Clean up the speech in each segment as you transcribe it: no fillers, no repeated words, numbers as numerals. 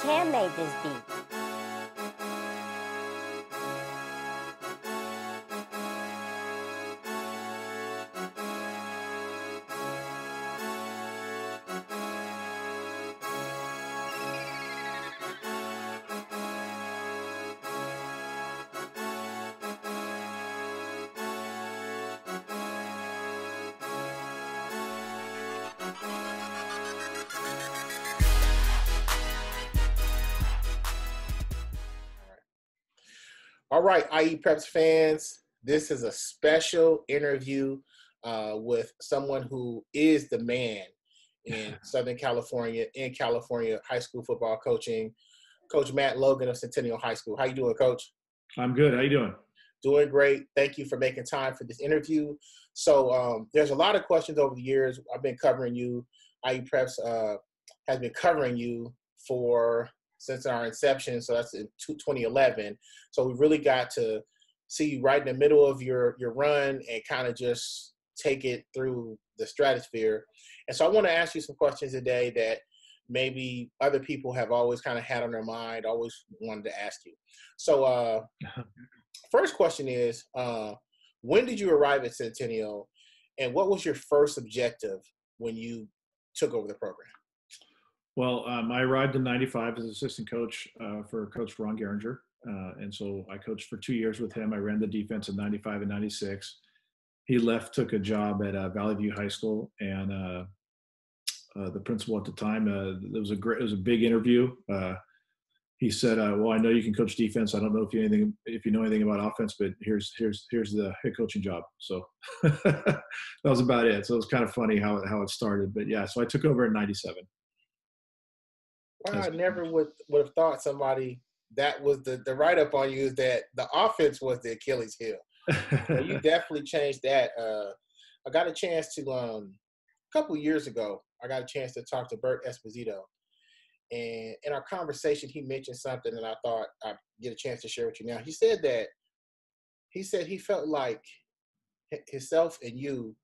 handmade this beat. All right, IE Preps fans, this is a special interview with someone who is the man in Southern California, in California high school football coaching, Coach Matt Logan of Centennial High School. How you doing, Coach? I'm good. How you doing? Doing great. Thank you for making time for this interview. So there's a lot of questions over the years. I've been covering you. IE Preps has been covering you since our inception, so that's in 2011. So we really got to see you right in the middle of your run and kind of just take it through the stratosphere. And so I want to ask you some questions today that maybe other people have always kind of had on their mind, always wanted to ask you. So first question is, when did you arrive at Centennial, and what was your first objective when you took over the program? Well, I arrived in '95 as assistant coach for Coach Ron Geringer. And so I coached for 2 years with him. I ran the defense in '95 and '96. He left, took a job at Valley View High School, and the principal at the time, it was a big interview. He said, well, I know you can coach defense. I don't know if you know anything about offense, but here's the head coaching job. So that was about it. So it was kind of funny how it started. But yeah, so I took over in '97. Wow, I never would have thought somebody that was the write-up on you is that the offense was the Achilles heel. Well, you definitely changed that. I got a chance to a couple of years ago, I got a chance to talk to Bert Esposito. And in our conversation, he mentioned something that I thought I'd get a chance to share with you now. He said he felt like himself and you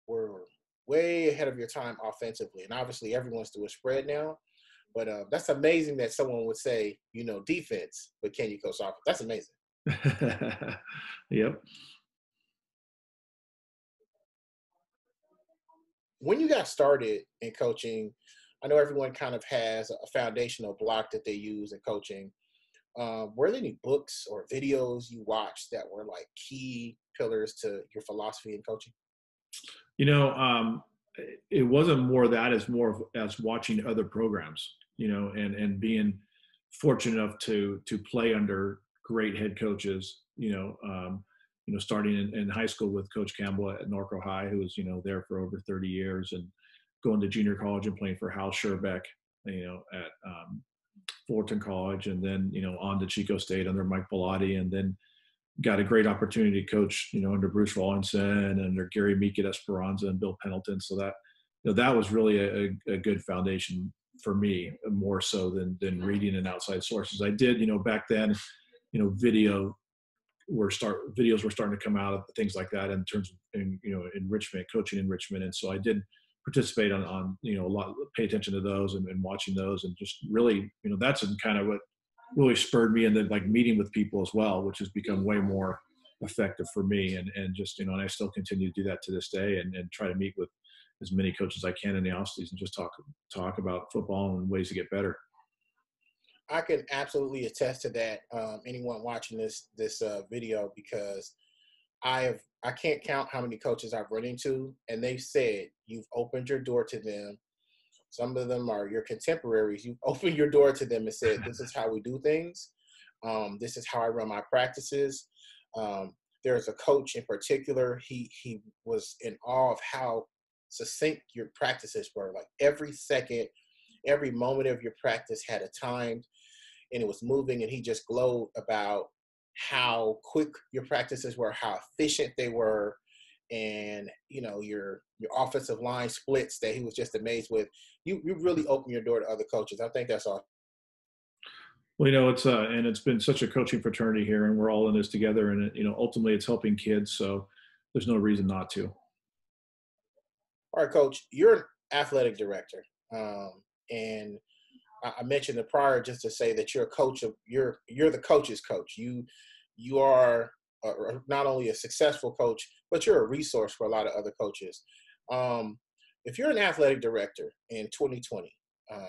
were way ahead of your time offensively. And obviously everyone's through a spread now. But that's amazing that someone would say, defense, but can you coach offense? That's amazing. Yep. When you got started in coaching, I know everyone kind of has a foundational block that they use in coaching. Were there any books or videos you watched that were like key pillars to your philosophy in coaching? It wasn't more that, as more of as watching other programs, and being fortunate enough to play under great head coaches, starting in high school with Coach Campbell at Norco High, who was, there for over 30 years, and going to junior college and playing for Hal Scherbeck, at Fullerton College, and then, on to Chico State under Mike Bellotti, and then got a great opportunity to coach, under Bruce Rawlinson and under Gary Meek at Esperanza and Bill Pendleton. So that, that was really a good foundation for me, more so than reading and outside sources. I did, back then, videos were starting to come out of things like that in terms of, enrichment, coaching enrichment. And so I did participate on a lot, pay attention to those and watching those, and just really, that's kind of what really spurred me into like meeting with people as well, which has become way more effective for me. And just, and I still continue to do that to this day, and try to meet with as many coaches as I can in the off season, just talk about football and ways to get better. I can absolutely attest to that. Anyone watching this video, because I can't count how many coaches I've run into, and they've said you've opened your door to them. Some of them are your contemporaries. You've opened your door to them and said, this is how we do things. This is how I run my practices. There's a coach in particular. He was in awe of how succinct your practices were. Like every second, every moment of your practice had a time, and it was moving, and he just glowed about how quick your practices were, how efficient they were, and your offensive line splits that he was just amazed with. You really open your door to other coaches. I think that's all. Well, it's been such a coaching fraternity here, and we're all in this together, and ultimately it's helping kids, so there's no reason not to. All right, Coach, you're an athletic director, and I mentioned it prior just to say that you're a coach of you're the coach's coach. You are not only a successful coach, but you're a resource for a lot of other coaches. Um, if you're an athletic director in 2020, um,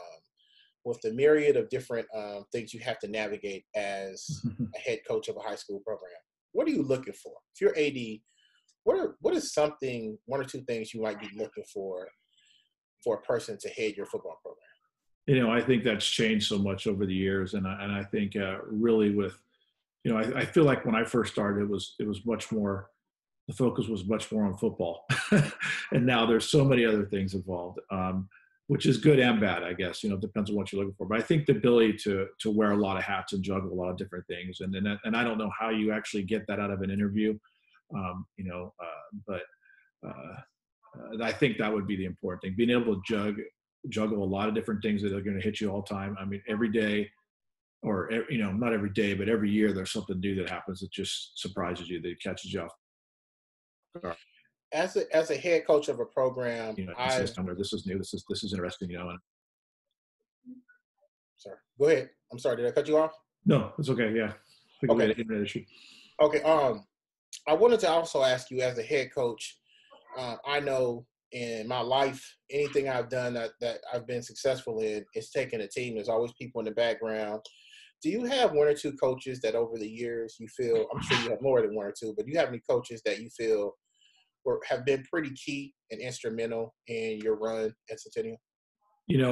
with the myriad of different things you have to navigate as a head coach of a high school program, what are you looking for? If you're AD, what is something, one or two things you might be looking for a person to head your football program? I think that's changed so much over the years, and I think really with, I feel like when I first started, it was much more, the focus was much more on football, and now there's so many other things involved, which is good and bad, I guess. It depends on what you're looking for. But I think the ability to wear a lot of hats and juggle a lot of different things, and I don't know how you actually get that out of an interview, but I think that would be the important thing: being able to juggle a lot of different things that are going to hit you all the time. I mean, every day, or not every day, but every year, there's something new that happens that just surprises you, that catches you off guard. As a head coach of a program, This is new. This is interesting. And sorry, go ahead. I'm sorry, did I cut you off? No, it's okay. Yeah, I think we had an internet issue. Okay. I wanted to also ask you, as a head coach, I know in my life, anything I've done that I've been successful in, is taking a team. There's always people in the background. Do you have one or two coaches that over the years you feel, I'm sure you have more than one or two, but do you have any coaches that you feel have been pretty key and instrumental in your run at Centennial?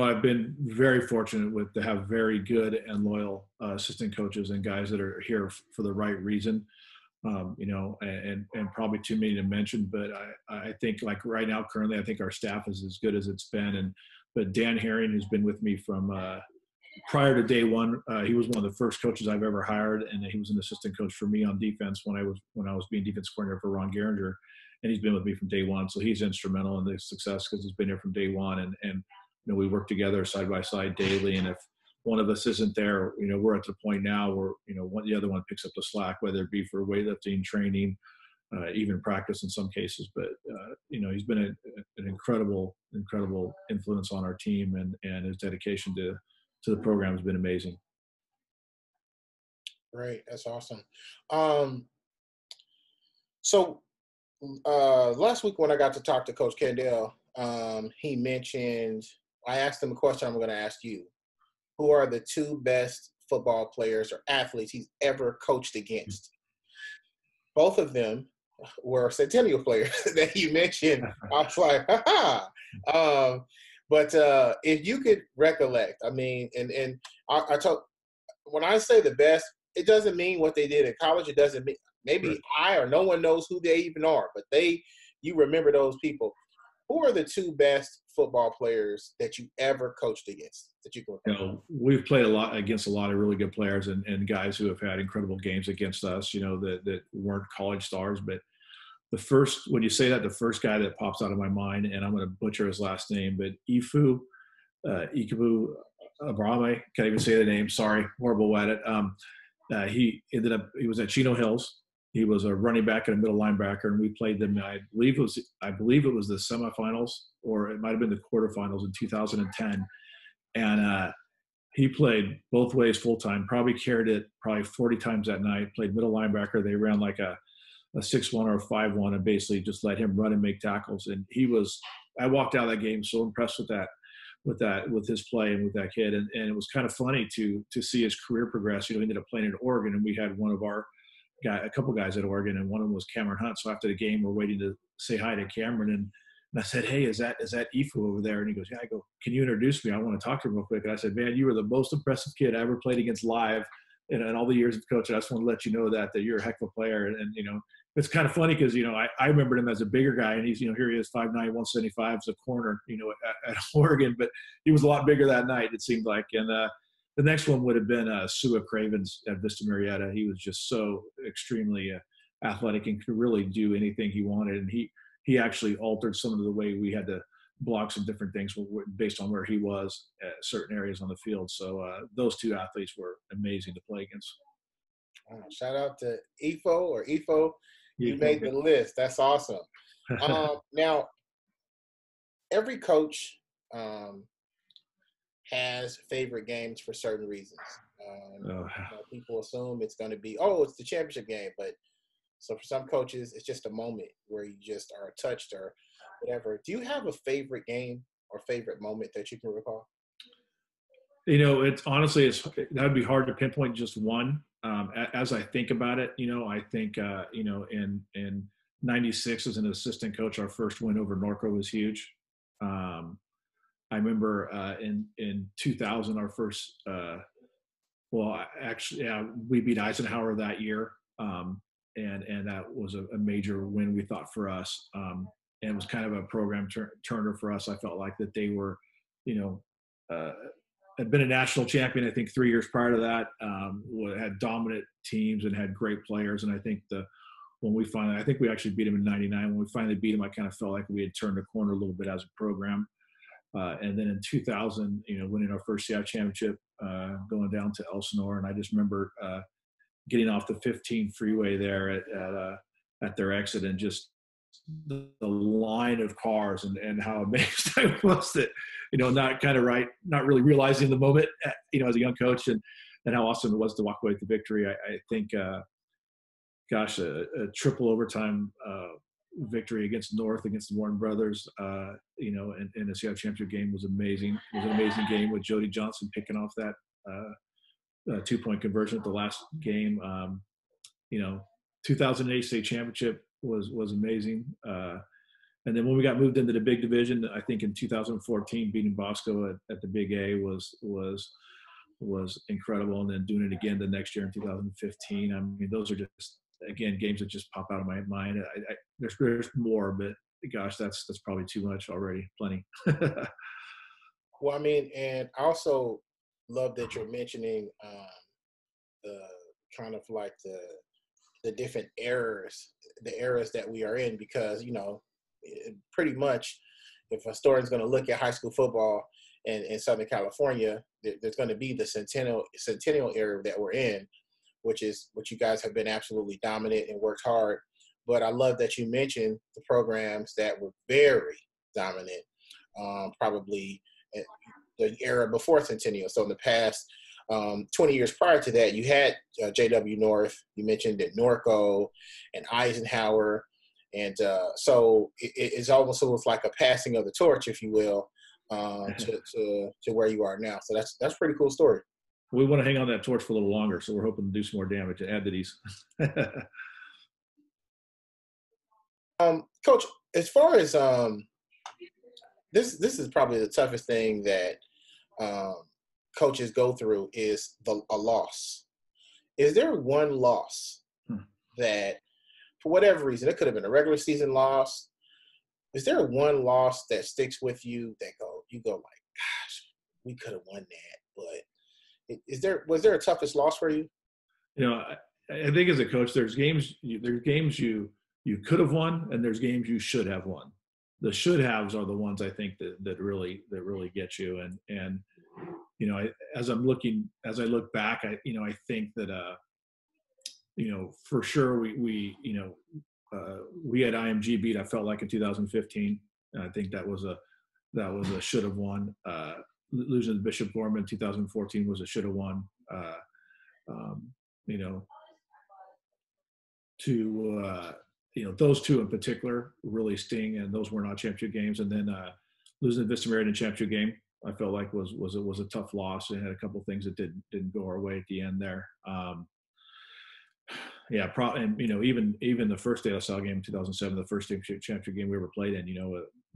I've been very fortunate to have very good and loyal assistant coaches and guys that are here for the right reason. And probably too many to mention, but I think, like right now, currently, I think our staff is as good as it's been. But Dan Herring, who's been with me from prior to day one, he was one of the first coaches I've ever hired, and he was an assistant coach for me on defense when I was being defense coordinator for Ron Geringer, and he's been with me from day one. So he's instrumental in the success because he's been here from day one, and we work together side by side daily. And if one of us isn't there, we're at the point now where the other one picks up the slack, whether it be for weightlifting, training, even practice in some cases. But he's been an incredible influence on our team, and his dedication to the program has been amazing. Great, that's awesome. So last week when I got to talk to Coach Kendall, he mentioned, I asked him a question I'm going to ask you. Who are the two best football players or athletes he's ever coached against? Both of them were Centennial players that you mentioned. I was like, ha-ha. But if you could recollect, I mean, and I talk, when I say the best, it doesn't mean what they did in college. It doesn't mean, maybe right. I or no one knows who they even are, but you remember those people. Who are the two best football players that you ever coached against that you can? We've played against a lot of really good players and guys who have had incredible games against us, that weren't college stars. But when you say that, the first guy that pops out of my mind, and I'm going to butcher his last name, but Ikabu Abrame, can't even say the name. Sorry, horrible at it. He was at Chino Hills. He was a running back and a middle linebacker, and we played them. I believe it was the semifinals, or it might have been the quarterfinals in 2010. And he played both ways full time. Probably carried it 40 times that night. Played middle linebacker. They ran like a 6-1 or a 5-1, and basically just let him run and make tackles. And I walked out of that game so impressed with his play and with that kid. And it was kind of funny to see his career progress. He ended up playing in Oregon, and we had a couple guys at Oregon, and one of them was Cameron Hunt. So after the game, we're waiting to say hi to Cameron, and I said, "Hey, is that Ifu over there?" And he goes, "Yeah." I go, "Can you introduce me? I want to talk to him real quick." And I said, "Man, you were the most impressive kid I ever played against live in all the years of coaching. I just want to let you know that you're a heck of a player." And it's kind of funny because I remembered him as a bigger guy, and he's here he is 5'9", 175 as a corner, at Oregon, but he was a lot bigger that night, it seemed like. And the next one would have been Sua Cravens at Vista Marietta. He was just so extremely athletic and could really do anything he wanted. And he actually altered some of the way we had to block some different things based on where he was at certain areas on the field. So those two athletes were amazing to play against. Shout out to Ifo. You made the list. That's awesome. Now, every coach has favorite games for certain reasons. Oh, People assume it's going to be, oh, it's the championship game, but so for some coaches, it's just a moment where you just are touched or whatever. Do you have a favorite game or favorite moment that you can recall? it's honestly, that would be hard to pinpoint just one. As I think about it, I think, in '96 as an assistant coach, our first win over Norco was huge. I remember in 2000, our first, well, actually, yeah, we beat Eisenhower that year. And that was a major win, we thought, for us. And it was kind of a program turner for us. I felt like that they were, you know, uh, had been a national champion, I think 3 years prior to that, had dominant teams and had great players. And I think I think we actually beat them in '99. When we finally beat them, I kind of felt like we had turned the corner a little bit as a program. And then in 2000, winning our first CI championship, going down to Elsinore. And I just remember getting off the 15 freeway there at their exit, and just the line of cars, and how amazed I was that, not really realizing the moment, as a young coach, and how awesome it was to walk away with the victory. I think, a triple overtime victory against North, against the Warren brothers, in the CI championship game was amazing. It was an amazing game with Jody Johnson picking off that 2-point conversion at the last game. 2008 state championship was amazing. And then when we got moved into the big division, I think in 2014, beating Bosco at the Big A was incredible. And then doing it again the next year in 2015. I mean, those are just, again, games that just pop out of my mind. There's more, but gosh, that's probably too much already. Plenty. Well, I mean, and I also love that you're mentioning the kind of like the different eras, the eras that we are in, because pretty much, if a historian's going to look at high school football in Southern California, there's going to be the centennial era that we're in, which is what you guys have been absolutely dominant and worked hard. But I love that you mentioned the programs that were very dominant, probably the era before Centennial. So in the past 20 years prior to that, you had JW North. You mentioned that Norco and Eisenhower. And so it's almost like a passing of the torch, if you will, to where you are now. So that's a pretty cool story. We want to hang on that torch for a little longer, so we're hoping to do some more damage and add to these. Coach, as far as this is probably the toughest thing that coaches go through is a loss. Is there one loss that, for whatever reason, it could have been a regular season loss? Is there one loss that sticks with you that you go like, gosh, we could have won that, but was there a toughest loss for you? I think as a coach, there's games you could have won, and there's games you should have won. The should haves are the ones I think that really get you. And as I look back, I think that for sure we had IMG beat, I felt like, in 2015. And I think that was a should have won. Losing to Bishop Gorman in 2014 was a should have won. Those two in particular really sting, and those were not championship games. And then losing to Vista Meriden championship game, I felt like was a tough loss, and had a couple of things that didn't go our way at the end there. And even the first De La Salle game in 2007, the first championship game we ever played in,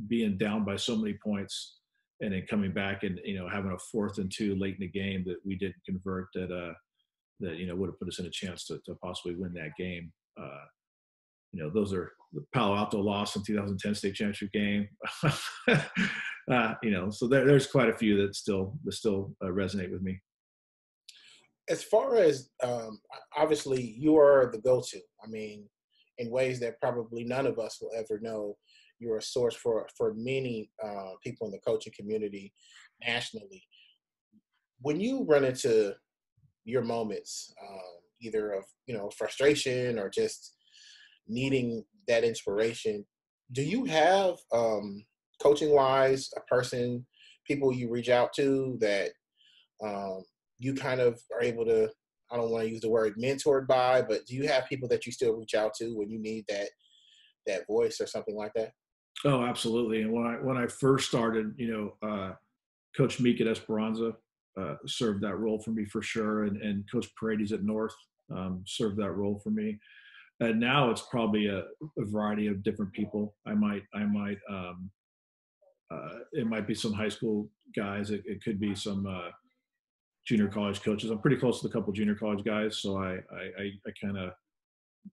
being down by so many points, and then coming back and having a 4th and 2 late in the game that we didn't convert, that would have put us in a chance to possibly win that game. Those are the Palo Alto loss in 2010 state championship game. So there's quite a few that still resonate with me. As far as obviously you are the go-to. I mean, in ways that probably none of us will ever know, you're a source for many people in the coaching community nationally. When you run into your moments, either of frustration or just needing that inspiration, do you have coaching wise a person people you reach out to that you kind of are able to, I don't want to use the word mentored by, but do you have people that you still reach out to when you need that voice or something like that? Oh, absolutely. And when I first started, Coach Meek at Esperanza served that role for me for sure, and Coach Paredes at North served that role for me. And now it's probably a variety of different people. It might be some high school guys. It could be some junior college coaches. I'm pretty close to a couple junior college guys, so I kind of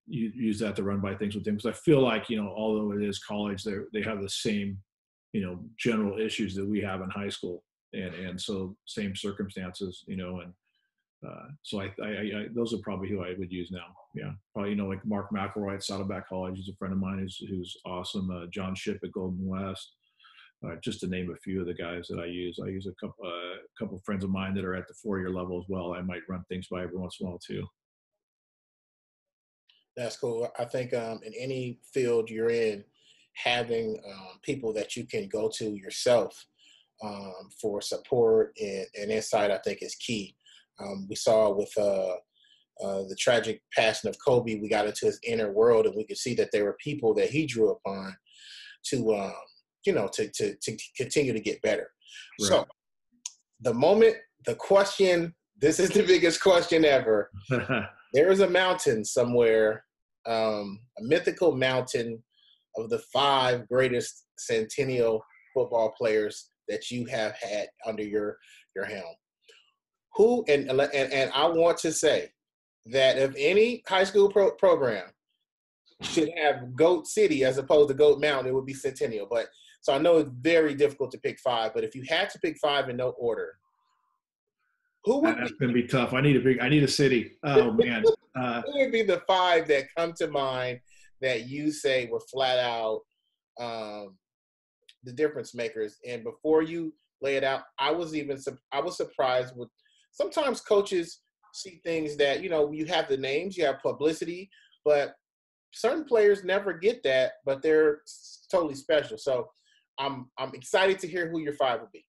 use that to run by things with them, because I feel like, although it is college, they have the same, general issues that we have in high school, and so same circumstances, and so I those are probably who I would use now. Yeah, probably like Mark McElroy at Saddleback College is a friend of mine who's awesome. John Shipp at Golden West. Just to name a few of the guys that I use. I use a couple of friends of mine that are at the 4-year level as well. I might run things by every once in a while too. That's cool. I think in any field you're in, having people that you can go to yourself for support and insight, I think is key. We saw with the tragic passing of Kobe, we got into his inner world, and we could see that there were people that he drew upon to, to continue to get better. Right. So the question, this is the biggest question ever. There is a mountain somewhere, a mythical mountain of the 5 greatest Centennial football players that you have had under your helm. Who, and I want to say that if any high school program should have Goat City as opposed to Goat Mountain, it would be Centennial. But so I know it's very difficult to pick 5, but if you had to pick 5 in no order, who would That's going to be tough. I need a city. Oh man. Who would be the 5 that come to mind that you say were flat out the difference makers? And before you lay it out, I was surprised with sometimes coaches see things that, you have the names, you have publicity, but certain players never get that, but they're totally special. So I'm excited to hear who your 5 would be.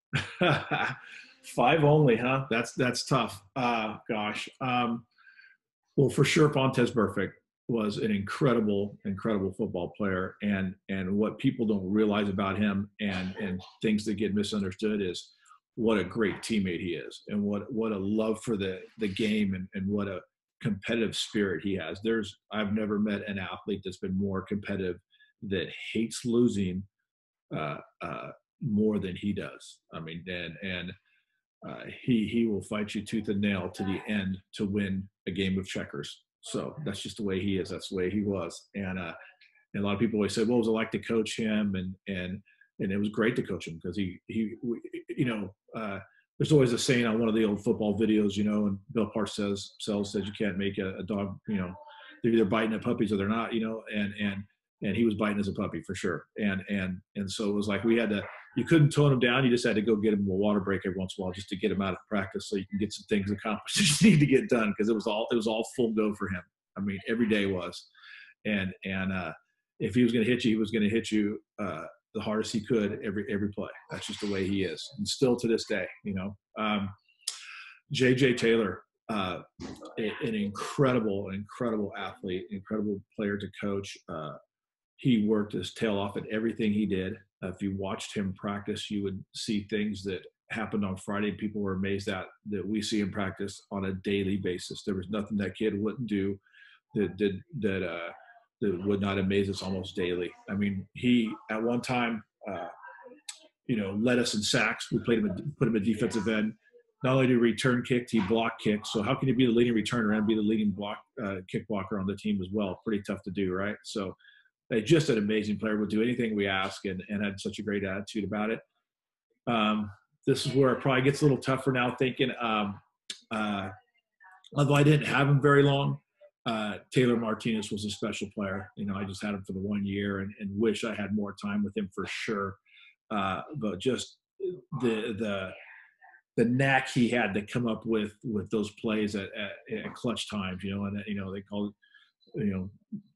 5 only, huh? That's tough. Gosh. Well, for sure, Fontes Burfict was an incredible football player, and what people don't realize about him and things that get misunderstood is what a great teammate he is, and what a love for the game, and what a competitive spirit he has. I've never met an athlete that's been more competitive, that hates losing more than he does. I mean, he will fight you tooth and nail to the end to win a game of checkers. So that's just the way he is. That's the way he was. And a lot of people always say, "What was it like to coach him?" And it was great to coach him, because there's always a saying on one of the old football videos, and Bill Parcells says you can't make a dog, they're either biting at puppies or they're not, and he was biting as a puppy for sure. And so it was like you couldn't tone him down. You just had to go get him a water break every once in a while just to get him out of practice, so you can get some things accomplished that you need to get done, because it was all full go for him. I mean, every day was. And if he was going to hit you, he was going to hit you the hardest he could every play. That's just the way he is, and still to this day. J.J. Taylor, an incredible athlete, incredible player to coach. He worked his tail off at everything he did. If you watched him practice, you would see things that happened on Friday people were amazed at, that we see him practice on a daily basis. There was nothing that kid wouldn't do that would not amaze us almost daily. I mean, he at one time, led us in sacks. We put him at defensive end. Not only did he return kicked, he blocked kicks. So how can you be the leading returner and be the leading kick blocker on the team as well? Pretty tough to do, right? So just an amazing player, would do anything we ask, and had such a great attitude about it. This is where it probably gets a little tougher now, thinking, although I didn't have him very long, Taylor Martinez was a special player. I just had him for the 1 year, and wish I had more time with him for sure. But just the knack he had to come up with those plays at clutch times, and they call it,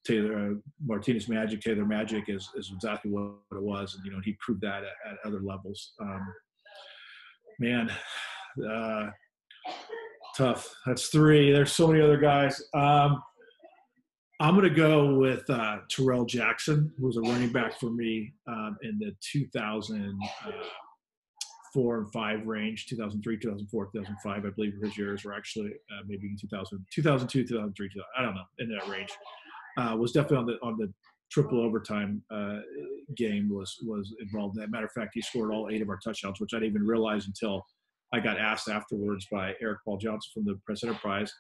Taylor Martinez magic. Taylor magic is exactly what it was, and he proved that at other levels. Man, tough. That's three. There's so many other guys. I'm going to go with Terrell Jackson, who was a running back for me in the 2004 and 5 range, 2003, 2004, 2005. I believe his years were actually maybe in 2002, 2003, I don't know, in that range. Was definitely on the triple overtime game was involved in that. Matter of fact, he scored all 8 of our touchdowns, which I didn't even realize until I got asked afterwards by Eric Paul Johnson from the Press Enterprise.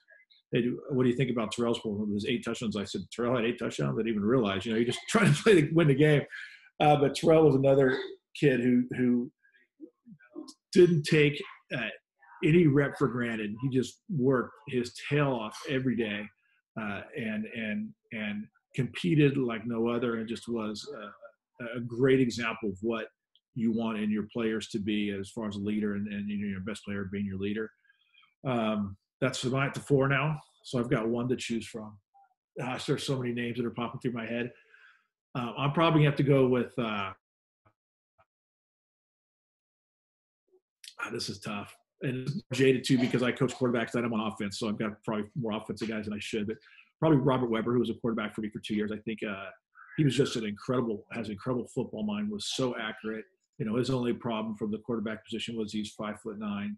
Hey, what do you think about Terrell's performance? His 8 touchdowns. I said, Terrell had 8 touchdowns. I didn't even realize. You're just trying to win the game. But Terrell was another kid who didn't take any rep for granted. He just worked his tail off every day, and competed like no other, and just was a great example of what you want in your players to be as far as a leader, and your best player being your leader. That's am I at the 4 now? So I've got 1 to choose from. There's so many names that are popping through my head. I'm probably going to have to go with this is tough. And it's jaded too because I coach quarterbacks that I'm on offense, so I've got probably more offensive guys than I should. But probably Robert Weber, who was a quarterback for me for 2 years. I think he was just has an incredible football mind, was so accurate. His only problem from the quarterback position was he's 5'9".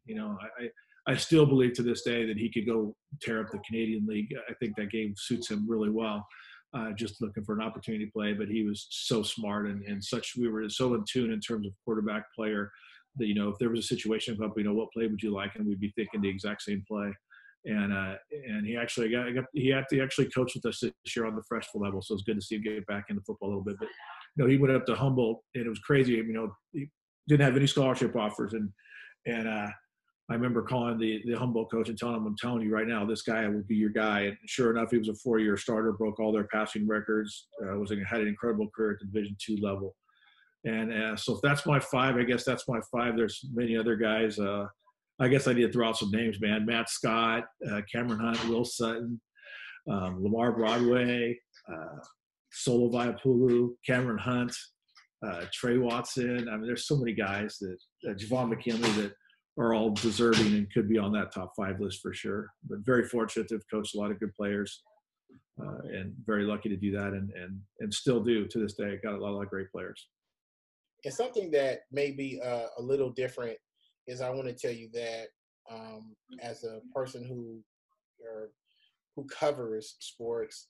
I still believe to this day that he could go tear up the Canadian League. I think that game suits him really well. Just looking for an opportunity to play, but he was so smart and such. We were so in tune in terms of quarterback player that if there was a situation up, what play would you like, and we'd be thinking the exact same play. And he actually he actually coached with us this year on the freshman level, so it's good to see him get back into football a little bit. But he went up to Humboldt, and it was crazy. He didn't have any scholarship offers, and I remember calling the Humboldt coach and telling him, I'm telling you right now, this guy will be your guy. And sure enough, he was a 4-year starter, broke all their passing records, had an incredible career at the Division II level. And so if that's my 5, I guess that's my 5. There's many other guys. I guess I need to throw out some names, man. Matt Scott, Cameron Hunt, Will Sutton, Lamar Broadway, Solo Viapulu, Cameron Hunt, Trey Watson. I mean, there's so many guys that Javon McKinley that are all deserving and could be on that top 5 list for sure. But very fortunate to have coached a lot of good players, and very lucky to do that, and still do to this day. Got a lot of great players. And something that may be a little different is I want to tell you that as a person who covers sports,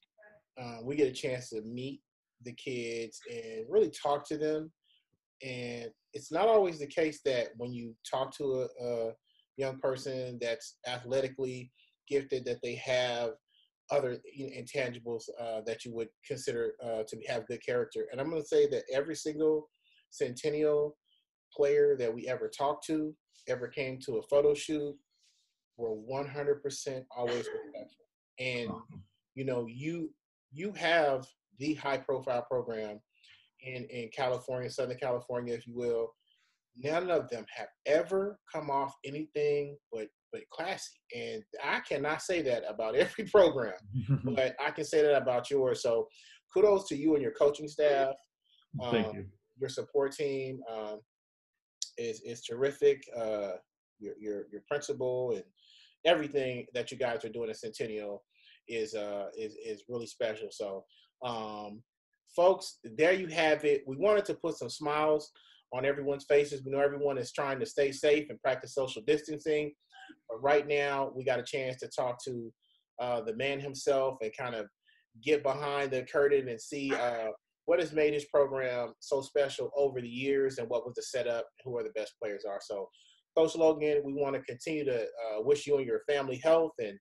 we get a chance to meet the kids and really talk to them. And it's not always the case that when you talk to a young person that's athletically gifted, that they have other intangibles that you would consider to have good character. And I'm going to say that every single Centennial player that we ever talked to, ever came to a photo shoot, were 100% always respectful. And you have the high profile program in California, Southern California, if you will. None of them have ever come off anything but classy. And I cannot say that about every program, but I can say that about yours. So kudos to you and your coaching staff. Thank you. Your support team is terrific. Your principal and everything that you guys are doing at Centennial is really special. So, folks, there you have it. We wanted to put some smiles on everyone's faces. We know everyone is trying to stay safe and practice social distancing. But right now, we got a chance to talk to the man himself and kind of get behind the curtain and see what has made his program so special over the years and what was the setup, who are the best players are. So, Coach Logan, we want to continue to wish you and your family health and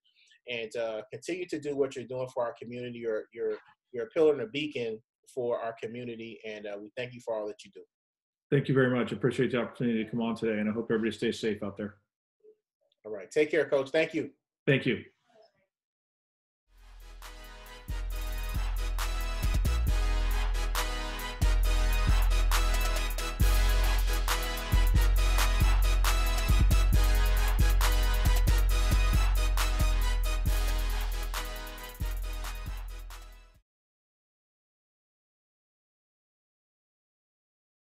continue to do what you're doing for our community. You're a pillar and a beacon for our community, and we thank you for all that you do. Thank you very much. I appreciate the opportunity to come on today, and I hope everybody stays safe out there. All right. Take care, Coach. Thank you. Thank you.